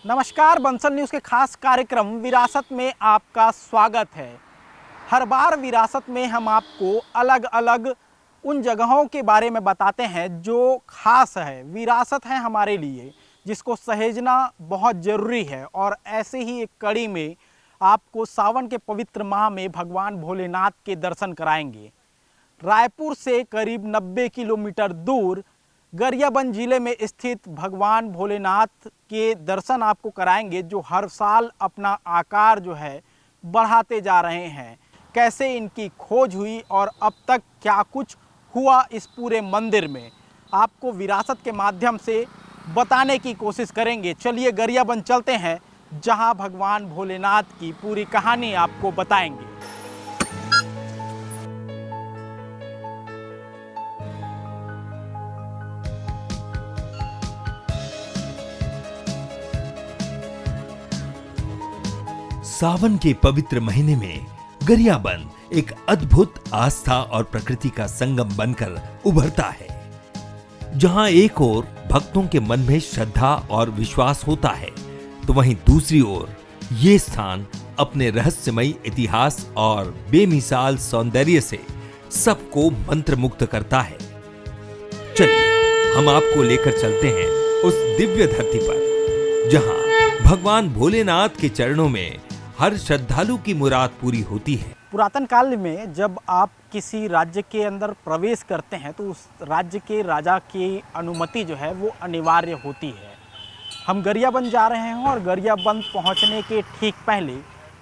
नमस्कार, बंसल न्यूज़ के खास कार्यक्रम विरासत में आपका स्वागत है। हर बार विरासत में हम आपको अलग अलग उन जगहों के बारे में बताते हैं जो खास है, विरासत है हमारे लिए, जिसको सहेजना बहुत ज़रूरी है। और ऐसे ही एक कड़ी में आपको सावन के पवित्र माह में भगवान भोलेनाथ के दर्शन कराएंगे। रायपुर से करीब 90 किलोमीटर दूर गरियाबंद जिले में स्थित भगवान भोलेनाथ के दर्शन आपको कराएंगे, जो हर साल अपना आकार जो है बढ़ाते जा रहे हैं। कैसे इनकी खोज हुई और अब तक क्या कुछ हुआ इस पूरे मंदिर में, आपको विरासत के माध्यम से बताने की कोशिश करेंगे। चलिए गरियाबंद चलते हैं, जहां भगवान भोलेनाथ की पूरी कहानी आपको बताएंगे। सावन के पवित्र महीने में गरियाबंद एक अद्भुत आस्था और प्रकृति का संगम बनकर उभरता है, जहां एक ओर भक्तों के मन में श्रद्धा और विश्वास होता है, तो वहीं दूसरी ओर ये स्थान अपने रहस्यमयी इतिहास और बेमिसाल सौंदर्य से सबको मंत्रमुग्ध करता है। चलिए हम आपको लेकर चलते हैं उस दिव्य धरती पर, जहां भगवान भोलेनाथ के चरणों में हर श्रद्धालु की मुराद पूरी होती है। पुरातन काल में जब आप किसी राज्य के अंदर प्रवेश करते हैं तो उस राज्य के राजा की अनुमति जो है वो अनिवार्य होती है। हम गरियाबंद जा रहे हैं और गरियाबंद पहुंचने के ठीक पहले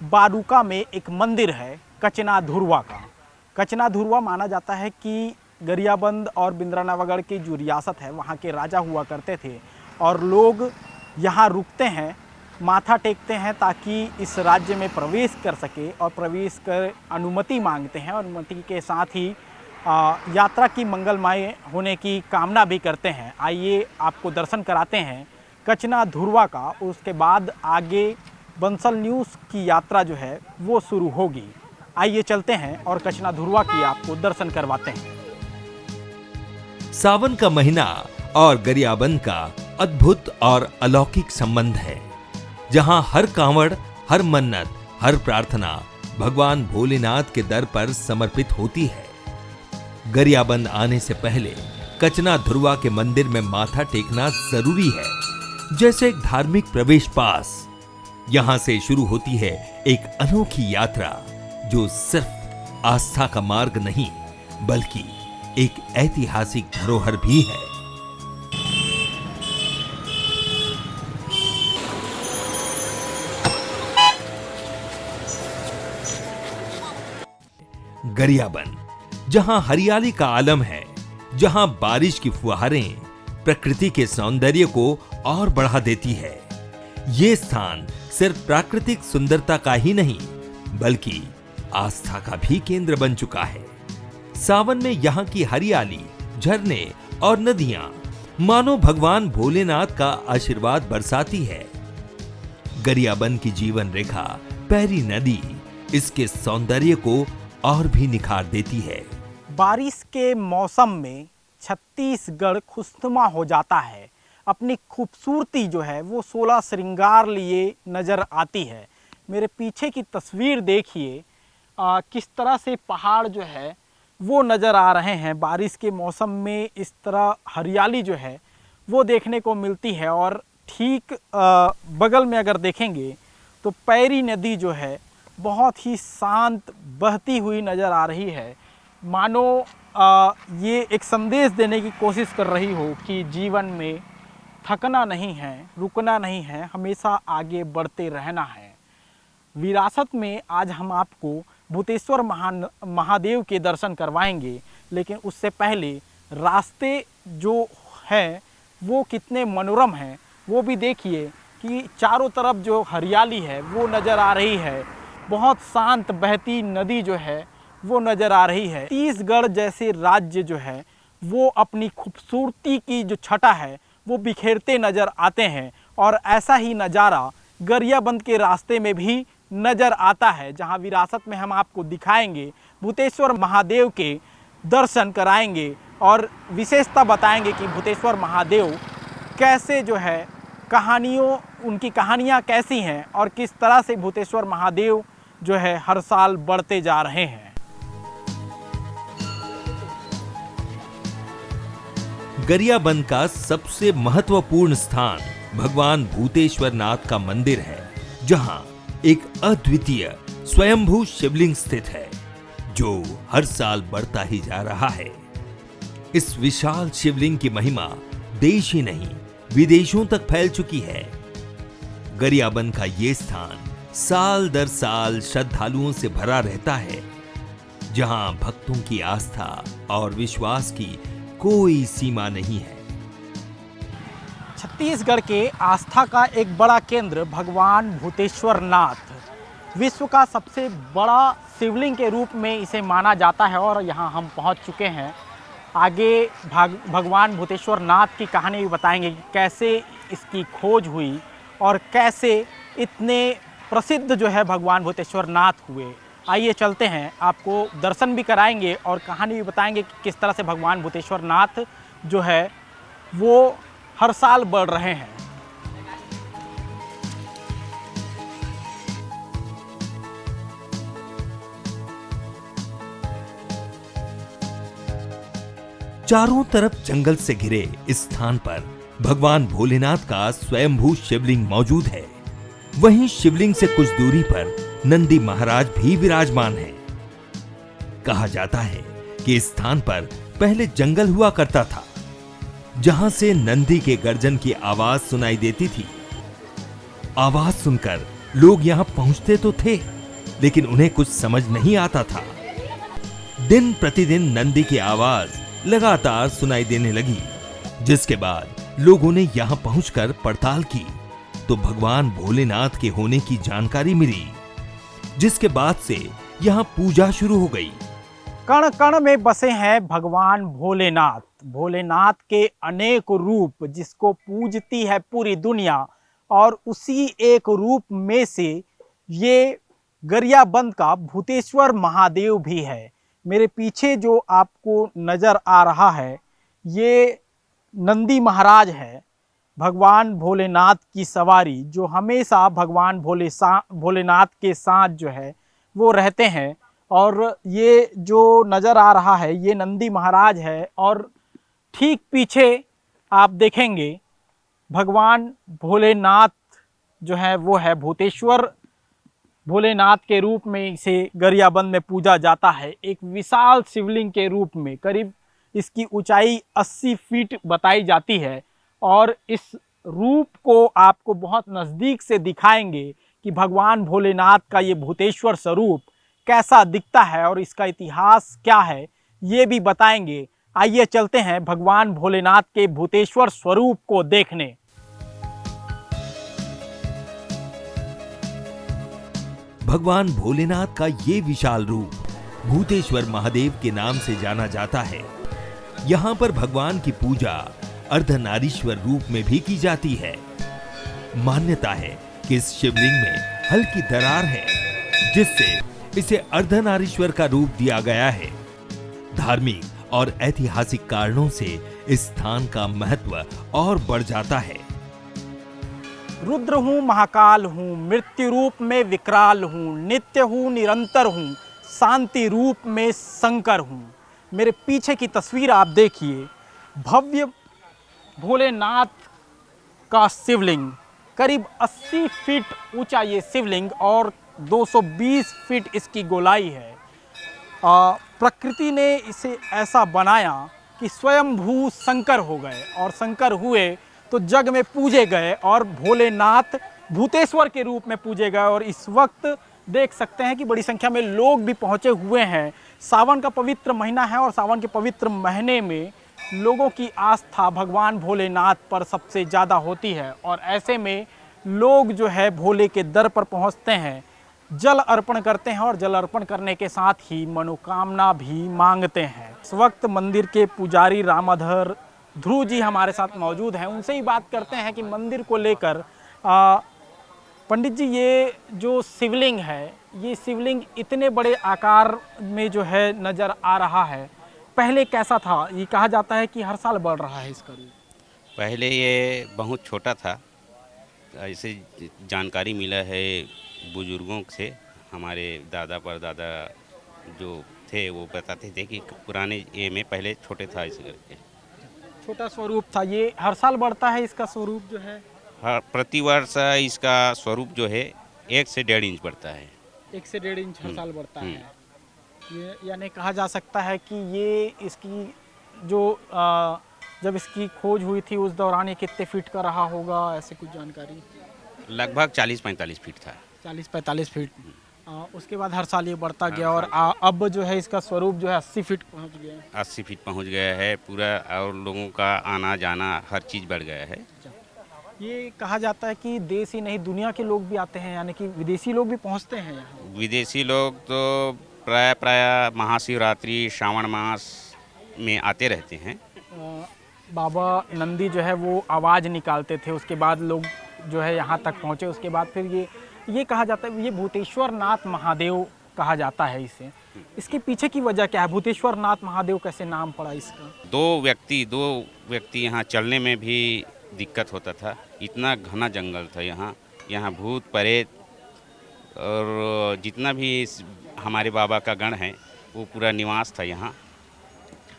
बारूका में एक मंदिर है कचना धुरवा का। कचना धुरवा माना जाता है कि गरियाबंद और बिंद्रानवागढ़ की जो रियासत है वहाँ के राजा हुआ करते थे, और लोग यहाँ रुकते हैं, माथा टेकते हैं ताकि इस राज्य में प्रवेश कर सके, और प्रवेश कर अनुमति मांगते हैं, और अनुमति के साथ ही यात्रा की मंगलमय होने की कामना भी करते हैं। आइए आपको दर्शन कराते हैं कचना धुरवा का। उसके बाद आगे बंसल न्यूज़ की यात्रा जो है वो शुरू होगी। आइए चलते हैं और कचना धुरवा की आपको दर्शन करवाते हैं। सावन का महीना और गरियाबंद का अद्भुत और अलौकिक संबंध है, जहां हर कांवड़, हर मन्नत, हर प्रार्थना भगवान भोलेनाथ के दर पर समर्पित होती है। गरियाबंद आने से पहले कचना धुरवा के मंदिर में माथा टेकना जरूरी है, जैसे एक धार्मिक प्रवेश पास। यहां से शुरू होती है एक अनोखी यात्रा, जो सिर्फ आस्था का मार्ग नहीं बल्कि एक ऐतिहासिक धरोहर भी है। गरियाबंद, जहां हरियाली का आलम है, जहां बारिश की फुहारें प्रकृति के सौंदर्य को और बढ़ा देती है। ये स्थान सिर्फ प्राकृतिक सुंदरता का ही नहीं बल्कि आस्था का भी केंद्र बन चुका है। सावन में यहाँ की हरियाली, झरने और नदियां मानो भगवान भोलेनाथ का आशीर्वाद बरसाती है। गरियाबंद की जीवन रेखा पैरी नदी इसके सौंदर्य को और भी निखार देती है। बारिश के मौसम में छत्तीसगढ़ खुशनुमा हो जाता है। अपनी खूबसूरती जो है वो 16 श्रृंगार लिए नज़र आती है। मेरे पीछे की तस्वीर देखिए, किस तरह से पहाड़ जो है वो नज़र आ रहे हैं। बारिश के मौसम में इस तरह हरियाली जो है वो देखने को मिलती है। और ठीक बगल में अगर देखेंगे तो पैरी नदी जो है बहुत ही शांत बहती हुई नज़र आ रही है। मानो ये एक संदेश देने की कोशिश कर रही हो कि जीवन में थकना नहीं है, रुकना नहीं है, हमेशा आगे बढ़ते रहना है। विरासत में आज हम आपको भूतेश्वर महादेव के दर्शन करवाएंगे, लेकिन उससे पहले रास्ते जो हैं वो कितने मनोरम हैं वो भी देखिए कि चारों तरफ जो हरियाली है वो नज़र आ रही है। बहुत शांत बहती नदी जो है वो नज़र आ रही है। छत्तीसगढ़ जैसे राज्य जो है वो अपनी खूबसूरती की जो छटा है वो बिखेरते नज़र आते हैं, और ऐसा ही नज़ारा गरियाबंद के रास्ते में भी नज़र आता है, जहां विरासत में हम आपको दिखाएंगे, भूतेश्वर महादेव के दर्शन कराएंगे और विशेषता बताएंगे कि भूतेश्वर महादेव कैसे जो है कहानियों उनकी कहानियाँ कैसी हैं और किस तरह से भूतेश्वर महादेव जो है हर साल बढ़ते जा रहे हैं। गरियाबंद का सबसे महत्वपूर्ण स्थान भगवान भूतेश्वर नाथ का मंदिर है, जहां एक अद्वितीय स्वयंभू शिवलिंग स्थित है जो हर साल बढ़ता ही जा रहा है। इस विशाल शिवलिंग की महिमा देश ही नहीं विदेशों तक फैल चुकी है। गरियाबंद का ये स्थान साल दर साल श्रद्धालुओं से भरा रहता है, जहां भक्तों की आस्था और विश्वास की कोई सीमा नहीं है। छत्तीसगढ़ के आस्था का एक बड़ा केंद्र भगवान भूतेश्वर नाथ विश्व का सबसे बड़ा शिवलिंग के रूप में इसे माना जाता है और यहाँ हम पहुँच चुके हैं। आगे भगवान भूतेश्वर नाथ की कहानी भी बताएंगे कि कैसे इसकी खोज हुई और कैसे इतने प्रसिद्ध जो है भगवान भूतेश्वर नाथ हुए। आइए चलते हैं, आपको दर्शन भी कराएंगे और कहानी भी बताएंगे कि किस तरह से भगवान भूतेश्वर नाथ जो है वो हर साल बढ़ रहे हैं। चारों तरफ जंगल से घिरे इस स्थान पर भगवान भोलेनाथ का स्वयंभू शिवलिंग मौजूद है। वहीं शिवलिंग से कुछ दूरी पर नंदी महाराज भी विराजमान हैं। कहा जाता है कि इस स्थान पर पहले जंगल हुआ करता था, जहां से नंदी के गर्जन की आवाज सुनाई देती थी। आवाज सुनकर लोग यहां पहुंचते तो थे, लेकिन उन्हें कुछ समझ नहीं आता था। दिन प्रतिदिन नंदी की आवाज लगातार सुनाई देने लगी, जिसके बाद लोगों ने यहां पहुंचकर पड़ताल की तो भगवान भोलेनाथ के होने की जानकारी मिली, जिसके बाद से यहां पूजा शुरू हो गई। कण कण में बसे हैं भगवान भोलेनाथ। भोलेनाथ के अनेक रूप जिसको पूजती है पूरी दुनिया, और उसी एक रूप में से ये गरियाबंद का भूतेश्वर महादेव भी है। मेरे पीछे जो आपको नज़र आ रहा है ये नंदी महाराज है, भगवान भोलेनाथ की सवारी, जो हमेशा भगवान भोलेनाथ के साथ जो है वो रहते हैं। और ये जो नज़र आ रहा है ये नंदी महाराज है, और ठीक पीछे आप देखेंगे भगवान भोलेनाथ जो है वो है भूतेश्वर भोलेनाथ के रूप में इसे गरियाबंद में पूजा जाता है। एक विशाल शिवलिंग के रूप में, करीब इसकी ऊंचाई 80 फीट बताई जाती है। और इस रूप को आपको बहुत नज़दीक से दिखाएंगे कि भगवान भोलेनाथ का ये भूतेश्वर स्वरूप कैसा दिखता है और इसका इतिहास क्या है, ये भी बताएंगे। आइए चलते हैं भगवान भोलेनाथ के भूतेश्वर स्वरूप को देखने। भगवान भोलेनाथ का ये विशाल रूप भूतेश्वर महादेव के नाम से जाना जाता है। यहाँ पर भगवान की पूजा अर्धनारीश्वर रूप में भी की जाती है। मान्यता है कि इस शिवलिंग में हल्की दरार है, जिससे इसे अर्धनारीश्वर का रूप दिया गया है। धार्मिक और ऐतिहासिक कारणों से इस स्थान का महत्व और बढ़ जाता है। रुद्र हूँ, महाकाल हूँ, मृत्यु रूप में विकराल हूँ, नित्य हूँ, निरंतर हूँ, शांति रूप में शंकर हूँ। मेरे पीछे की तस्वीर आप देखिए, भव्य भोलेनाथ का शिवलिंग, करीब 80 फीट ऊंचा ये शिवलिंग और 220 फीट इसकी गोलाई है। प्रकृति ने इसे ऐसा बनाया कि स्वयंभू शंकर हो गए, और शंकर हुए तो जग में पूजे गए और भोलेनाथ भूतेश्वर के रूप में पूजे गए। और इस वक्त देख सकते हैं कि बड़ी संख्या में लोग भी पहुंचे हुए हैं। सावन का पवित्र महीना है और सावन के पवित्र महीने में लोगों की आस्था भगवान भोलेनाथ पर सबसे ज़्यादा होती है, और ऐसे में लोग जो है भोले के दर पर पहुंचते हैं, जल अर्पण करते हैं और जल अर्पण करने के साथ ही मनोकामना भी मांगते हैं। इस वक्त मंदिर के पुजारी रामाधर ध्रुव जी हमारे साथ मौजूद हैं, उनसे ही बात करते हैं कि मंदिर को लेकर। पंडित जी, ये जो शिवलिंग है, ये शिवलिंग इतने बड़े आकार में जो है नज़र आ रहा है, पहले कैसा था? ये कहा जाता है कि हर साल बढ़ रहा है इसका रूप। पहले ये बहुत छोटा था, ऐसे जानकारी मिला है बुजुर्गों से, हमारे दादा परदादा जो थे वो बताते थे कि पुराने ये में पहले छोटे था ऐसे करके। छोटा स्वरूप था, ये हर साल बढ़ता है इसका स्वरूप जो है? हर प्रतिवर्ष इसका स्वरूप जो है 1 से 1.5 इंच बढ़ता है। 1 से 1.5 इंच हर साल बढ़ता हम्म। है। ये यानी कहा जा सकता है कि ये इसकी जो जब इसकी खोज हुई थी उस दौरान ये कितने फीट का रहा होगा, ऐसे कुछ जानकारी? लगभग 40-45 फीट था। 40-45 फीट। उसके बाद हर साल ये बढ़ता हर गया और अब जो है इसका स्वरूप जो है 80 फीट पहुंच गया है। 80 फीट पहुंच गया है पूरा, और लोगों का आना जाना हर चीज़ बढ़ गया है। ये कहा जाता है कि देश ही नहीं दुनिया के लोग भी आते हैं, यानी कि विदेशी लोग भी पहुंचते हैं यहाँ। विदेशी लोग तो प्राय महाशिवरात्रि श्रावण मास में आते रहते हैं। बाबा नंदी जो है वो आवाज़ निकालते थे, उसके बाद लोग जो है यहाँ तक पहुँचे। उसके बाद फिर ये कहा जाता है, ये भूतेश्वर नाथ महादेव कहा जाता है इसे। इसके पीछे की वजह क्या है? भूतेश्वर नाथ महादेव कैसे नाम पड़ा इसका? दो व्यक्ति यहाँ चलने में भी दिक्कत होता था, इतना घना जंगल था यहाँ। यहाँ भूत प्रेत और जितना भी हमारे बाबा का गण है वो पूरा निवास था यहाँ।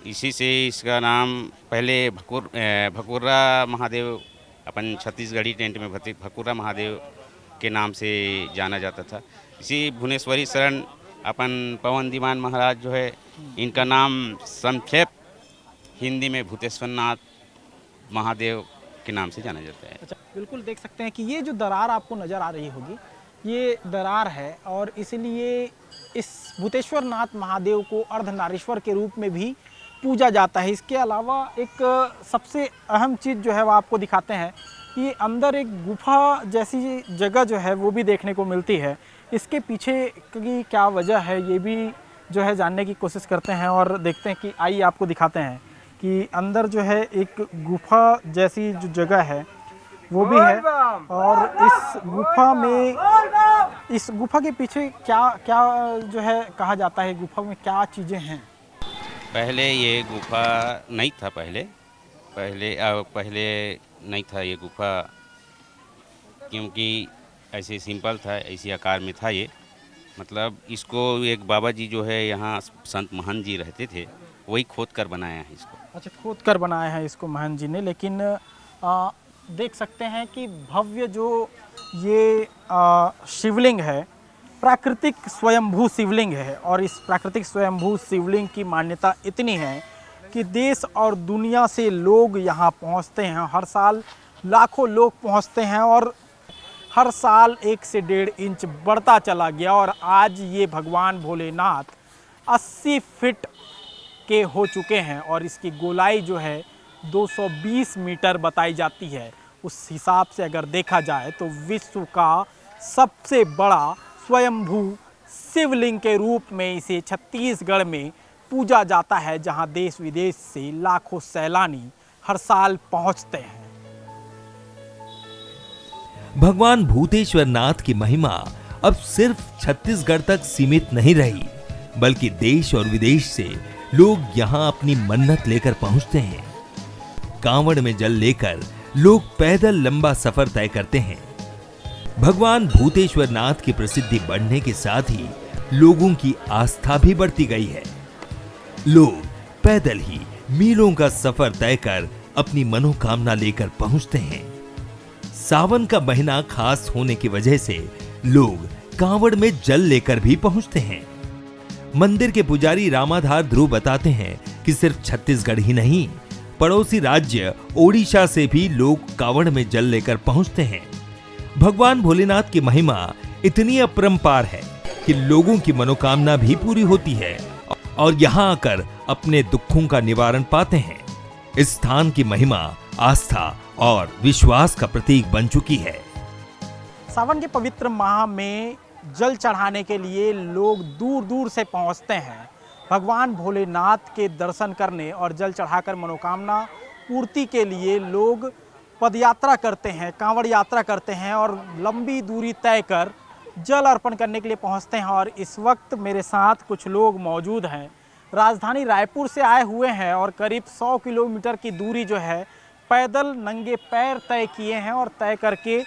इसी से इसका नाम पहले भकुर्रा महादेव, अपन छत्तीसगढ़ी टेंट में भकुर्रा महादेव के नाम से जाना जाता था। इसी भुवनेश्वरी शरण अपन पवन दीवान महाराज जो है, इनका नाम संक्षेप हिंदी में भूतेश्वर नाथ महादेव के नाम से जाना जाता है। अच्छा, बिल्कुल देख सकते हैं कि ये जो दरार आपको नज़र आ रही होगी, ये दरार है और इसलिए इस भूतेश्वर नाथ महादेव को अर्धनारीश्वर के रूप में भी पूजा जाता है। इसके अलावा एक सबसे अहम चीज़ जो है वो आपको दिखाते हैं कि अंदर एक गुफा जैसी जगह जो है वो भी देखने को मिलती है। इसके पीछे की क्या वजह है ये भी जो है जानने की कोशिश करते हैं और देखते हैं कि आइए आपको दिखाते हैं कि अंदर जो है एक गुफा जैसी जो जगह है वो भी है। और इस गुफा के पीछे क्या क्या जो है कहा जाता है, गुफा में क्या चीज़ें हैं? पहले ये गुफा नहीं था, पहले नहीं था ये गुफा, क्योंकि ऐसे सिंपल था, ऐसी आकार में था ये। मतलब इसको एक बाबा जी जो है यहाँ संत महंत जी रहते थे, वही खोद कर बनाया है इसको। अच्छा, खोद कर बनाया है इसको महंत जी ने। लेकिन देख सकते हैं कि भव्य जो ये शिवलिंग है, प्राकृतिक स्वयंभू शिवलिंग है। और इस प्राकृतिक स्वयंभू शिवलिंग की मान्यता इतनी है कि देश और दुनिया से लोग यहाँ पहुँचते हैं। हर साल लाखों लोग पहुँचते हैं और हर साल 1 से 1.5 इंच बढ़ता चला गया और आज ये भगवान भोलेनाथ 80 फीट के हो चुके हैं और इसकी गोलाई जो है 220 मीटर बताई जाती है। उस हिसाब से अगर देखा जाए तो विश्व का सबसे बड़ा स्वयंभू शिवलिंग के रूप में इसे छत्तीसगढ़ में पूजा जाता है, जहां देश विदेश से लाखों सैलानी हर साल पहुंचते हैं। भगवान भूतेश्वर नाथ की महिमा अब सिर्फ छत्तीसगढ़ तक सीमित नहीं रही, बल्कि देश और विदेश से लोग यहाँ अपनी मन्नत लेकर पहुंचते हैं। कांवड़ में जल लेकर लोग पैदल लंबा सफर तय करते हैं। भगवान भूतेश्वर नाथ की प्रसिद्धि बढ़ने के साथ ही लोगों की आस्था भी बढ़ती गई है। लोग पैदल ही मीलों का सफर तय कर अपनी मनोकामना लेकर पहुंचते हैं। सावन का महीना खास होने की वजह से लोग कांवड़ में जल लेकर भी पहुंचते हैं। मंदिर के पुजारी रामाधार ध्रुव बताते हैं कि सिर्फ छत्तीसगढ़ ही नहीं, पड़ोसी राज्य ओडिशा से भी लोग कांवड़ में जल लेकर पहुंचते हैं। भगवान भोलेनाथ की महिमा इतनी अपरंपार है कि लोगों की मनोकामना भी पूरी होती है और यहाँ आकर अपने दुखों का निवारण पाते हैं। इस स्थान की महिमा आस्था और विश्वास का प्रतीक बन चुकी है। सावन के पवित्र माह में जल चढ़ाने के लिए लोग दूर दूर से पहुंचते हैं भगवान भोलेनाथ के दर्शन करने और जल चढ़ाकर मनोकामना पूर्ति के लिए लोग पदयात्रा करते हैं, कांवड़ यात्रा करते हैं और लंबी दूरी तय कर जल अर्पण करने के लिए पहुंचते हैं। और इस वक्त मेरे साथ कुछ लोग मौजूद हैं, राजधानी रायपुर से आए हुए हैं और करीब 100 किलोमीटर की दूरी जो है पैदल नंगे पैर तय किए हैं और तय करके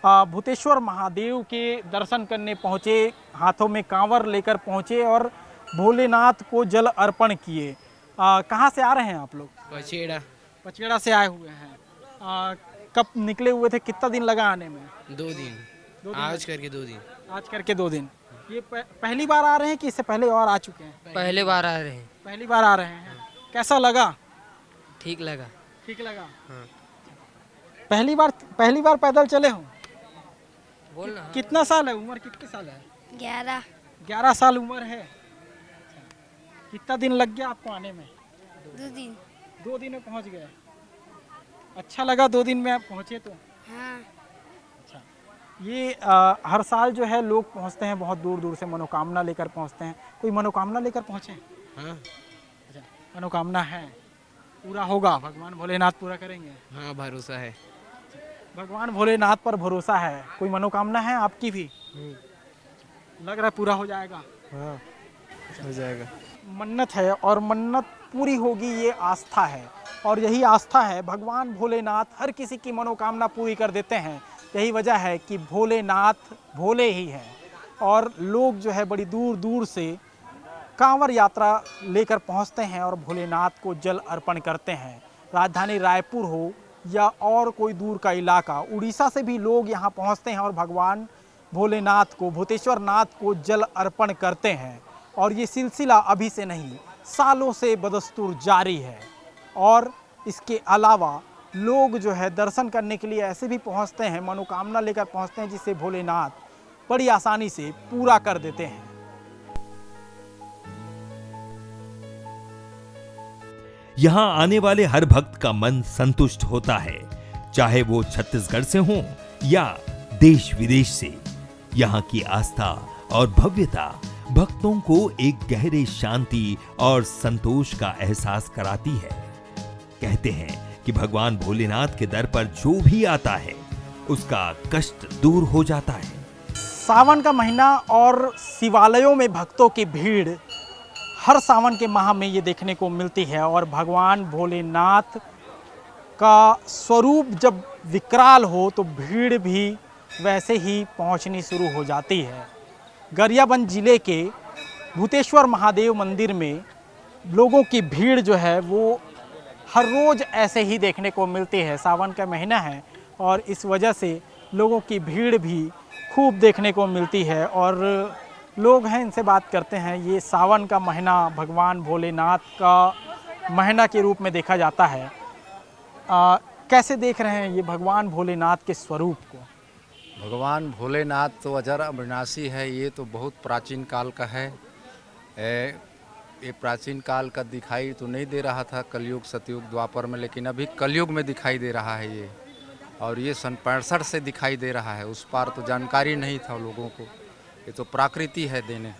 भूतेश्वर महादेव के दर्शन करने पहुँचे, हाथों में कांवर लेकर पहुँचे और भोलेनाथ को जल अर्पण किए। कहाँ से आ रहे हैं आप लोग? पचेड़ा। पचेड़ा से आए हुए हैं। कब निकले हुए थे? कितना दिन लगा आने में? 2 दिन। आज करके 2 दिन। आज करके 2 दिन। ये पहली बार आ रहे हैं कि इससे पहले और आ चुके हैं? पहले बार आ रहे हैं। पहली बार आ रहे हैं। कैसा लगा? ठीक लगा। ठीक लगा। हाँ। पहली बार पैदल चले हो? बोलना। कितना साल है? उम्र कितने साल है? 11 साल उम्र है। कितना दिन लग गया आपको आने में? 2 दिन। 2 दिन में पहुंच गए। अच्छा लगा 2 दिन में आप पहुंचे तो? हाँ। अच्छा, ये हर साल जो है लोग पहुंचते हैं, बहुत दूर दूर से मनोकामना लेकर पहुंचते हैं। कोई मनोकामना लेकर पहुंचे? हाँ। अच्छा, मनोकामना है, पूरा होगा? भगवान भोलेनाथ पूरा करेंगे? हाँ, भरोसा है। भगवान भोलेनाथ पर भरोसा है। कोई मनोकामना है आपकी भी? लग रहा है पूरा हो जाएगा। हाँ, हो जाएगा। मन्नत है और मन्नत पूरी होगी, ये आस्था है। और यही आस्था है, भगवान भोलेनाथ हर किसी की मनोकामना पूरी कर देते हैं। यही वजह है कि भोलेनाथ भोले ही हैं और लोग जो है बड़ी दूर दूर से कांवर यात्रा लेकर पहुंचते हैं और भोलेनाथ को जल अर्पण करते हैं। राजधानी रायपुर हो या और कोई दूर का इलाका, उड़ीसा से भी लोग यहाँ पहुँचते हैं और भगवान भोलेनाथ को, भूतेश्वर नाथ को जल अर्पण करते हैं। और ये सिलसिला अभी से नहीं, सालों से बदस्तूर जारी है। और इसके अलावा लोग जो है दर्शन करने के लिए ऐसे भी पहुंचते हैं, मनोकामना लेकर पहुंचते हैं, जिसे भोलेनाथ बड़ी आसानी से पूरा कर देते हैं। यहाँ आने वाले हर भक्त का मन संतुष्ट होता है, चाहे वो छत्तीसगढ़ से हो या देश विदेश से। यहाँ की आस्था और भव्यता भक्तों को एक गहरे शांति और संतोष का एहसास कराती है। कहते हैं कि भगवान भोलेनाथ के दर पर जो भी आता है उसका कष्ट दूर हो जाता है। सावन का महीना और शिवालयों में भक्तों की भीड़ हर सावन के माह में ये देखने को मिलती है। और भगवान भोलेनाथ का स्वरूप जब विकराल हो तो भीड़ भी वैसे ही पहुंचनी शुरू हो जाती है। गरियाबंद जिले के भूतेश्वर महादेव मंदिर में लोगों की भीड़ जो है वो हर रोज़ ऐसे ही देखने को मिलती है। सावन का महीना है और इस वजह से लोगों की भीड़ भी खूब देखने को मिलती है। और लोग हैं, इनसे बात करते हैं। ये सावन का महीना भगवान भोलेनाथ का महीना के रूप में देखा जाता है। कैसे देख रहे हैं ये भगवान भोलेनाथ के स्वरूप को? भगवान भोलेनाथ तो अजर अविनाशी है। ये तो बहुत प्राचीन काल का है। ये प्राचीन काल का दिखाई तो नहीं दे रहा था कलयुग, सतयुग, द्वापर में, लेकिन अभी कलयुग में दिखाई दे रहा है ये। और ये सन 65 से दिखाई दे रहा है। उस पार तो जानकारी नहीं था लोगों को। ये तो प्राकृति है देने।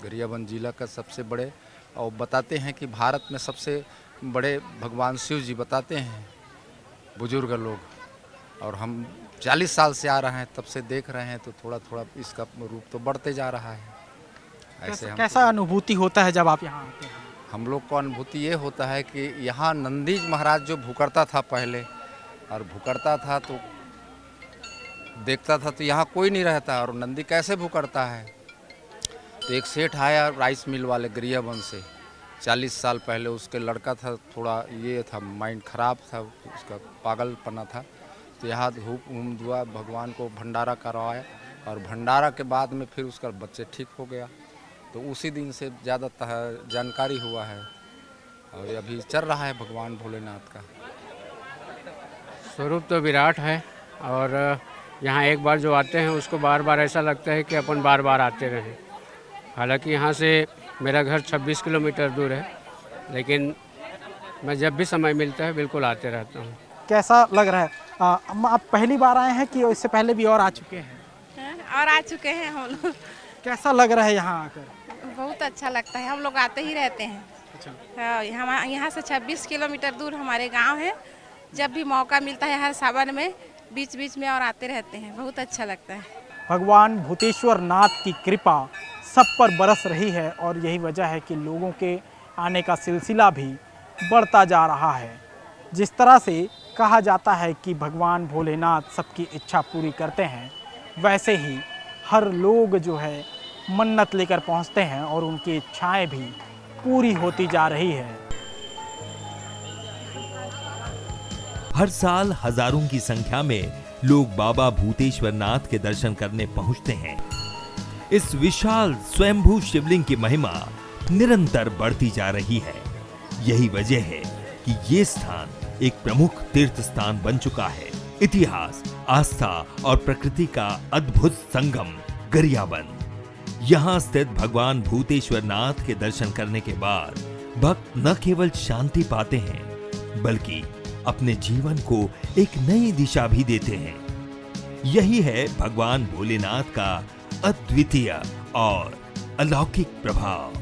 गरियाबंद जिला का सबसे बड़े, और बताते हैं कि भारत में सबसे बड़े भगवान शिव जी बताते हैं बुजुर्ग लोग। और हम 40 साल से आ रहे हैं, तब से देख रहे हैं, तो थोड़ा थोड़ा इसका रूप तो बढ़ते जा रहा है। ऐसे कैसा अनुभूति होता है जब आप यहाँ आते हैं? हम लोग को अनुभूति ये होता है कि यहाँ नंदी महाराज जो भूकरता था पहले, और भूकरता था तो देखता था तो यहाँ कोई नहीं रहता, और नंदी कैसे भूकरता है। तो एक सेठ आया राइस मिल वाले गरियाबंद से 40 साल पहले। उसके लड़का था, थोड़ा ये था, माइंड खराब था, उसका पागलपना था। तो यहाँ धूप धुआ भगवान को भंडारा करवाया, और भंडारा के बाद में फिर उसका बच्चे ठीक हो गया। तो उसी दिन से ज़्यादा जानकारी हुआ है, और अभी चल रहा है भगवान भोलेनाथ का स्वरूप तो विराट है। और यहाँ एक बार जो आते हैं उसको बार बार ऐसा लगता है कि अपन बार बार आते रहें। हालांकि यहाँ से मेरा घर 26 किलोमीटर दूर है, लेकिन मैं जब भी समय मिलता है बिल्कुल आते रहता हूँ। कैसा लग रहा है? आप पहली बार आए हैं कि इससे पहले भी और आ चुके हैं? और आ चुके हैं हम लोग। कैसा लग रहा है यहाँ आकर? बहुत अच्छा लगता है, हम लोग आते ही रहते हैं। अच्छा, हाँ, यहाँ से 26 किलोमीटर दूर हमारे गांव है। जब भी मौका मिलता है हर सावन में बीच बीच में और आते रहते हैं, बहुत अच्छा लगता है। भगवान भूतेश्वर नाथ की कृपा सब पर बरस रही है और यही वजह है कि लोगों के आने का सिलसिला भी बढ़ता जा रहा है। जिस तरह से कहा जाता है कि भगवान भोलेनाथ सबकी इच्छा पूरी करते हैं, वैसे ही हर लोग जो है मन्नत लेकर पहुंचते हैं और उनकी इच्छाएं भी पूरी होती जा रही है। हर साल हजारों की संख्या में लोग बाबा भूतेश्वर नाथ के दर्शन करने पहुंचते हैं। इस विशाल स्वयंभू शिवलिंग की महिमा निरंतर बढ़ती जा रही है। यही वजह है कि ये स्थान एक प्रमुख तीर्थ स्थान बन चुका है। इतिहास, आस्था और प्रकृति का अद्भुत संगम गरियाबंद। यहाँ स्थित भगवान भूतेश्वर नाथ के दर्शन करने के बाद भक्त न केवल शांति पाते हैं बल्कि अपने जीवन को एक नई दिशा भी देते हैं। यही है भगवान भोलेनाथ का अद्वितीय और अलौकिक प्रभाव।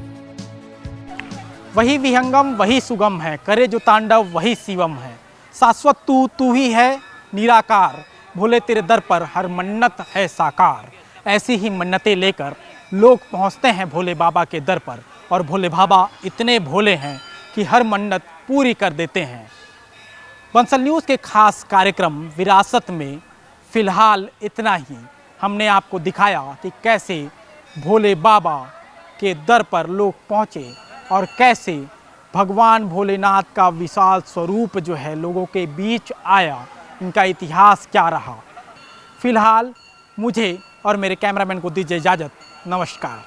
वही विहंगम वही सुगम है, करे जो तांडव वही शिवम है। शाश्वत तू ही है निराकार, भोले तेरे दर पर हर मन्नत है साकार। ऐसी ही मन्नतें लेकर लोग पहुंचते हैं भोले बाबा के दर पर, और भोले बाबा इतने भोले हैं कि हर मन्नत पूरी कर देते हैं। बंसल न्यूज़ के खास कार्यक्रम विरासत में फ़िलहाल इतना ही। हमने आपको दिखाया कि कैसे भोले बाबा के दर पर लोग पहुँचे और कैसे भगवान भोलेनाथ का विशाल स्वरूप जो है लोगों के बीच आया, इनका इतिहास क्या रहा। फ़िलहाल मुझे और मेरे कैमरामैन को दीजिए इजाज़त। नमस्कार।